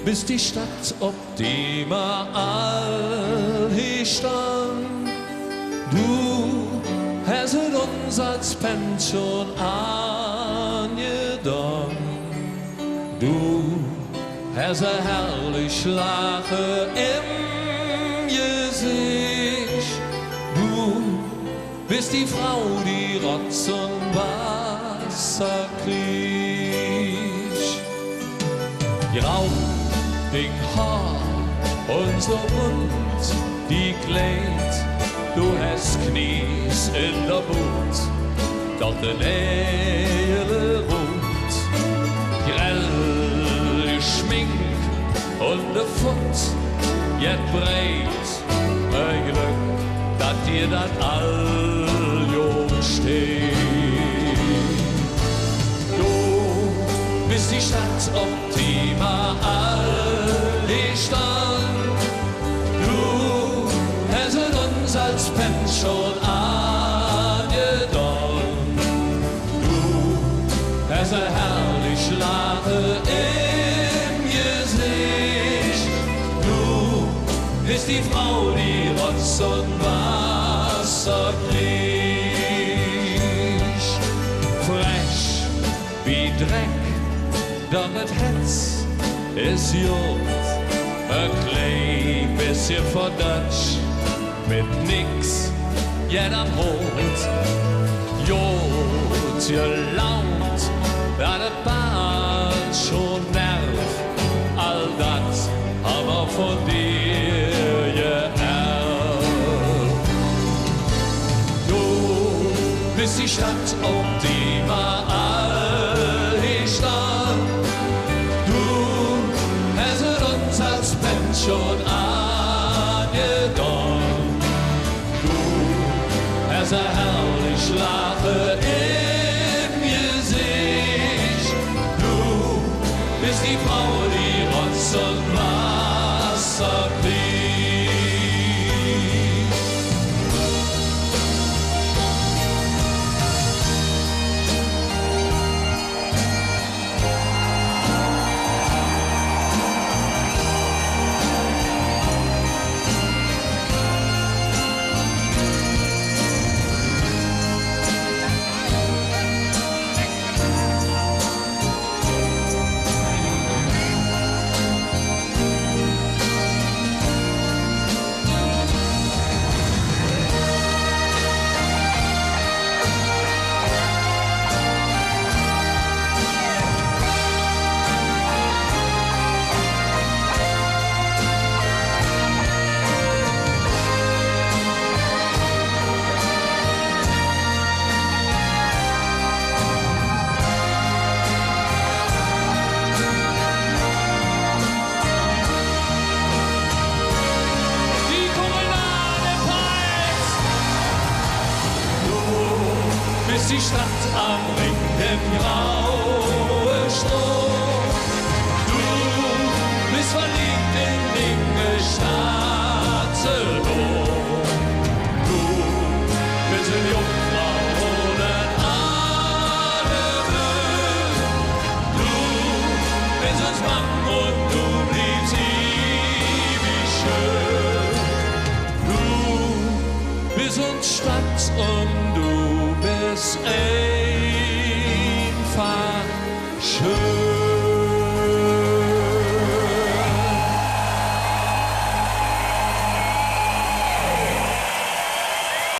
bist die Stadt, ob die mal all hier stand. Du hast uns als Pension angedont. Du hast ein herrlich Lache im Gesicht. Du bist die Frau, die Rotz und Wasser kriecht. Grau, Ding Haar und so bunt, die Kleid, du hast Knies in der Boot, doch de Nähe rot, grell geschminkt und de Fut, jet breit, ein Glück, dat dir dat all jung steht. Du bist die Stadt, ob die mal all stand. Du hast uns als Pension angedont. Du hast ein herrlich Lache im Gesicht. Du bist die Frau, die Rotz und Wasser kriecht. Frech wie Dreck, doch et Hetz ist gut. Ein klein bisschen verdatscht, mit nix, jeder Mut. Jod, gelaunt, da de Bahn schon nervt. All das haben wir von dir geerbt. Du bist die Stadt, um die mal all hier stand. Du hast uns als Pension angedont. Du hast ein herrlich Lache im Gesicht. Du bist die Frau, die Rotz und Wasser kriecht. Die Stadt am Ring, dem grauen Stroh. Du bist verliebt in Dinge Staatslohn. Du bist eine Jungfrau ohne Adel. Du bist uns Mann und du bliebst ewig schön. Du bist uns Stadt und du bist